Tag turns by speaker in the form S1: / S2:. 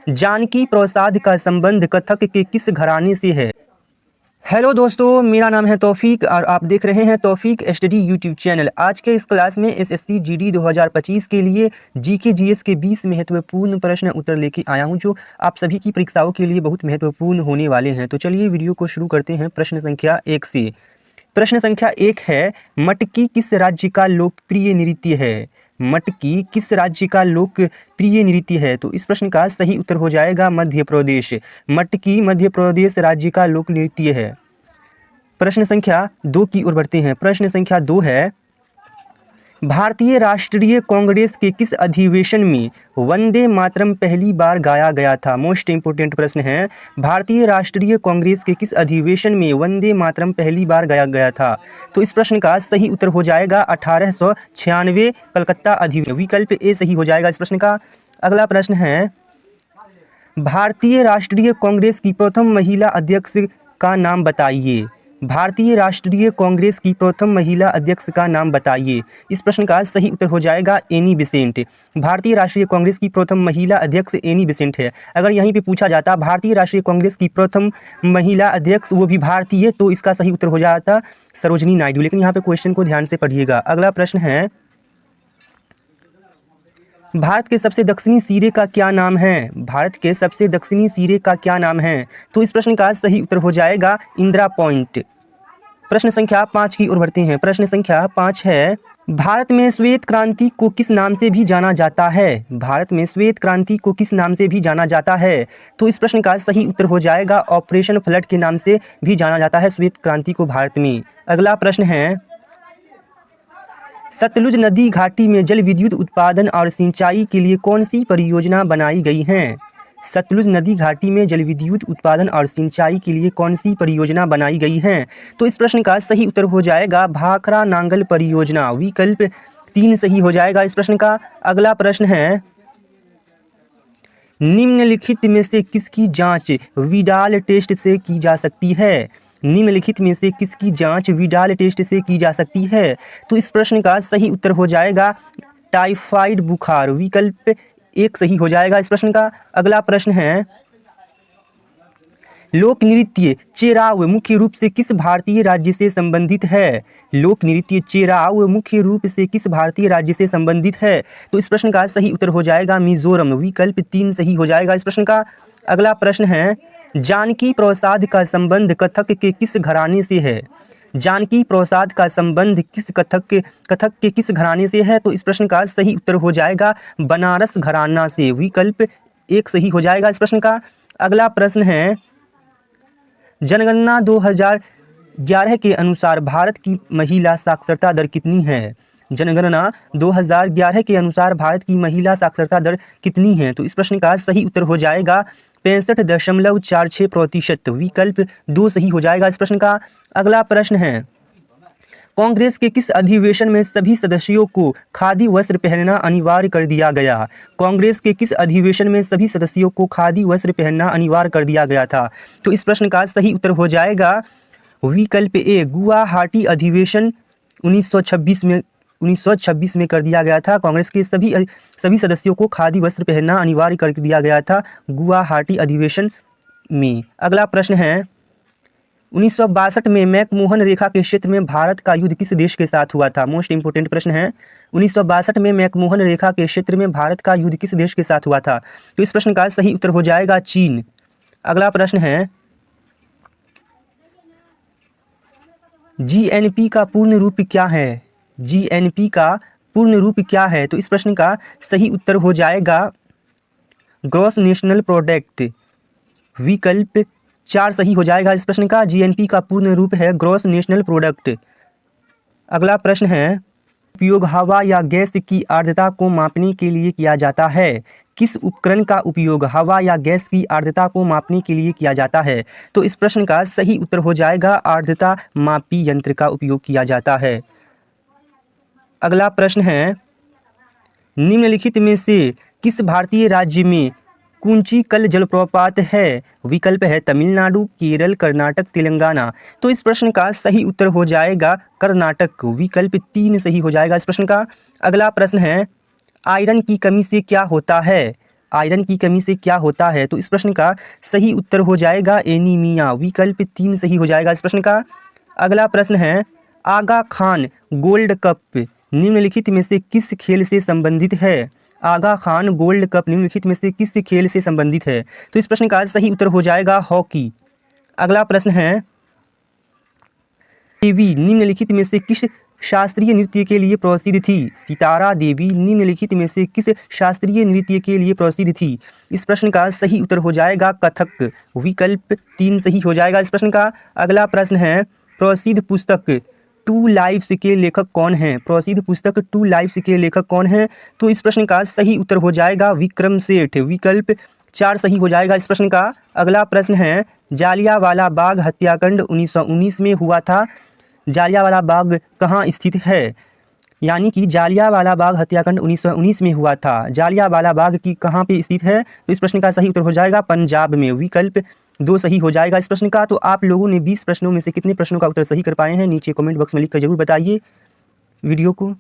S1: जानकी प्रसाद का संबंध कथक के किस घराने से है? हेलो दोस्तों, मेरा नाम है तौफीक और आप देख रहे हैं तौफीक स्टडी यूट्यूब चैनल। आज के इस क्लास में एसएससी जीडी 2025 के लिए जीके जीएस के 20 महत्वपूर्ण प्रश्न उत्तर लेके आया हूं, जो आप सभी की परीक्षाओं के लिए बहुत महत्वपूर्ण होने वाले हैं। तो चलिए वीडियो को शुरू करते हैं प्रश्न संख्या 1 से। प्रश्न संख्या 1 है, मटकी किस राज्य का लोकप्रिय नृत्य है? मटकी किस राज्य का लोकप्रिय नृत्य है? तो इस प्रश्न का सही उत्तर हो जाएगा मध्य प्रदेश। मटकी मध्य प्रदेश राज्य का लोक नृत्य है। प्रश्न संख्या 2 की ओर बढ़ते हैं। प्रश्न संख्या 2 है, भारतीय राष्ट्रीय कांग्रेस के किस अधिवेशन में वंदे मातरम पहली बार गाया गया था? मोस्ट इंपोर्टेंट प्रश्न है। भारतीय राष्ट्रीय कांग्रेस के किस अधिवेशन में वंदे मातरम पहली बार गाया गया था? तो इस प्रश्न का सही उत्तर हो जाएगा 1896 कलकत्ता अधिवेशन। विकल्प ए सही हो जाएगा इस प्रश्न का। अगला प्रश्न है, भारतीय राष्ट्रीय कांग्रेस की प्रथम महिला अध्यक्ष का नाम बताइए। भारतीय राष्ट्रीय कांग्रेस की प्रथम महिला अध्यक्ष का नाम बताइए। इस प्रश्न का सही उत्तर हो जाएगा एनी बेसेंट। भारतीय राष्ट्रीय कांग्रेस की प्रथम महिला अध्यक्ष एनी बेसेंट है। अगर यहीं पे पूछा जाता भारतीय राष्ट्रीय कांग्रेस की प्रथम महिला अध्यक्ष वो भी भारतीय, तो इसका सही उत्तर हो जाता सरोजिनी नायडू। लेकिन यहाँ पे क्वेश्चन को ध्यान से पढ़िएगा। अगला प्रश्न है, भारत के सबसे दक्षिणी सिरे का क्या नाम है? भारत के सबसे दक्षिणी सिरे का क्या नाम है? तो इस प्रश्न का सही उत्तर हो जाएगा इंदिरा पॉइंट। प्रश्न संख्या 5 की ओर बढ़ते हैं। प्रश्न संख्या 5 है, भारत में श्वेत क्रांति को किस नाम से भी जाना जाता है? भारत में श्वेत क्रांति को किस नाम से भी जाना जाता है? तो इस प्रश्न का सही उत्तर हो जाएगा ऑपरेशन फ्लड के नाम से भी जाना जाता है श्वेत क्रांति को भारत में। अगला प्रश्न है, सतलुज नदी घाटी में जल विद्युत उत्पादन और सिंचाई के लिए कौन सी परियोजना बनाई गई है? सतलुज नदी घाटी में जल विद्युत उत्पादन और सिंचाई के लिए कौन सी परियोजना बनाई गई है? तो इस प्रश्न का सही उत्तर हो जाएगा भाखड़ा नांगल परियोजना। विकल्प 3 सही हो जाएगा इस प्रश्न का। अगला प्रश्न है, निम्नलिखित में से किसकी जांच विडाल टेस्ट से की जा सकती है? निम्नलिखित में से किसकी जांच विडाल टेस्ट से की जा सकती है? तो इस प्रश्न का सही उत्तर हो जाएगा टाइफाइड बुखार। विकल्प 1 सही हो जाएगा इस प्रश्न का। अगला प्रश्न है, लोक नृत्य चेराव मुख्य रूप से किस भारतीय राज्य से संबंधित है? लोक नृत्य चेराव मुख्य रूप से किस भारतीय राज्य से संबंधित है? तो इस प्रश्न का सही उत्तर हो जाएगा मिजोरम। विकल्प 3 सही हो जाएगा इस प्रश्न का। अगला प्रश्न है, जानकी प्रसाद का संबंध कथक के किस घराने से है? जानकी प्रसाद का संबंध कथक के किस घराने से है? तो इस प्रश्न का सही उत्तर हो जाएगा बनारस घराना से। विकल्प 1 सही हो जाएगा इस प्रश्न का। अगला प्रश्न है, जनगणना 2011 के अनुसार भारत की महिला साक्षरता दर कितनी है? जनगणना 2011 के अनुसार भारत की महिला साक्षरता दर कितनी है? तो इस प्रश्न का सही उत्तर हो जाएगा 65.46%। विकल्प 2 सही हो जाएगा इस प्रश्न का। अगला प्रश्न है, कांग्रेस के किस अधिवेशन में सभी सदस्यों को खादी वस्त्र पहनना अनिवार्य कर दिया गया? कांग्रेस के किस अधिवेशन में सभी सदस्यों को खादी वस्त्र पहनना अनिवार्य कर दिया गया था? तो इस प्रश्न का सही उत्तर हो जाएगा विकल्प ए गुवाहाटी अधिवेशन 1926 में कर दिया गया था। कांग्रेस के सभी सदस्यों को खादी वस्त्र पहनना अनिवार्य कर दिया गया था गुवाहाटी अधिवेशन में। अगला प्रश्न है, 1962 में मैकमोहन रेखा के क्षेत्र में भारत का युद्ध किस देश के साथ हुआ था? मोस्ट इंपोर्टेंट प्रश्न है। 1962 में मैकमोहन रेखा के क्षेत्र में भारत का युद्ध किस देश के साथ हुआ था? तो इस प्रश्न का सही उत्तर हो जाएगा चीन। अगला प्रश्न है, जीएनपी का पूर्ण रूप क्या है? जीएनपी का पूर्ण रूप क्या है? तो इस प्रश्न का सही उत्तर हो जाएगा ग्रॉस नेशनल प्रोडक्ट। विकल्प 4 सही हो जाएगा इस प्रश्न का। जीएनपी का पूर्ण रूप है ग्रॉस नेशनल प्रोडक्ट। अगला प्रश्न है, उपयोग हवा या गैस की आर्द्रता को मापने के लिए किया जाता है? किस उपकरण का उपयोग हवा या गैस की आर्द्रता को मापने के लिए किया जाता है? तो इस प्रश्न का सही उत्तर हो जाएगा आर्द्रता मापी यंत्र का उपयोग किया जाता है। अगला प्रश्न है, निम्नलिखित में से किस भारतीय राज्य में कुंचिकल जलप्रपात है? विकल्प है तमिलनाडु, केरल, कर्नाटक, तेलंगाना। तो इस प्रश्न का सही उत्तर हो जाएगा कर्नाटक। विकल्प 3 सही हो जाएगा इस प्रश्न का। अगला प्रश्न है, आयरन की कमी से क्या होता है? आयरन की कमी से क्या होता है? तो इस प्रश्न का सही उत्तर हो जाएगा एनीमिया। विकल्प 3 सही हो जाएगा इस प्रश्न का। अगला प्रश्न है, आगा खान गोल्ड कप निम्नलिखित में से किस खेल से संबंधित है? आगा खान गोल्ड कप निम्नलिखित में से किस खेल से संबंधित है? तो इस प्रश्न का सही उत्तर हो जाएगा हॉकी। अगला प्रश्न है, देवी निम्नलिखित में से किस शास्त्रीय नृत्य के लिए प्रसिद्ध थी? सितारा देवी निम्नलिखित में से किस शास्त्रीय नृत्य के लिए प्रसिद्ध थी? इस प्रश्न का सही उत्तर हो जाएगा कथक। विकल्प 3 सही हो जाएगा इस प्रश्न का। अगला प्रश्न है, प्रसिद्ध पुस्तक टू लाइव्स के लेखक कौन हैं? प्रसिद्ध पुस्तक टू लाइव्स के लेखक कौन हैं? तो इस प्रश्न का सही उत्तर हो जाएगा विक्रम सेठ। विकल्प 4 सही हो जाएगा इस प्रश्न का। अगला प्रश्न है, जालियांवाला बाग हत्याकांड 1919 में हुआ था। जालियांवाला बाग कहाँ स्थित है? यानी कि जालियांवाला बाग हत्याकांड 1919 में हुआ था। जालियांवाला बाग की कहाँ पे स्थित है? तो इस प्रश्न का सही उत्तर हो जाएगा पंजाब में। विकल्प 2 सही हो जाएगा इस प्रश्न का। तो आप लोगों ने 20 प्रश्नों में से कितने प्रश्नों का उत्तर सही कर पाए हैं नीचे कमेंट बॉक्स में लिख कर जरूर बताइए वीडियो को।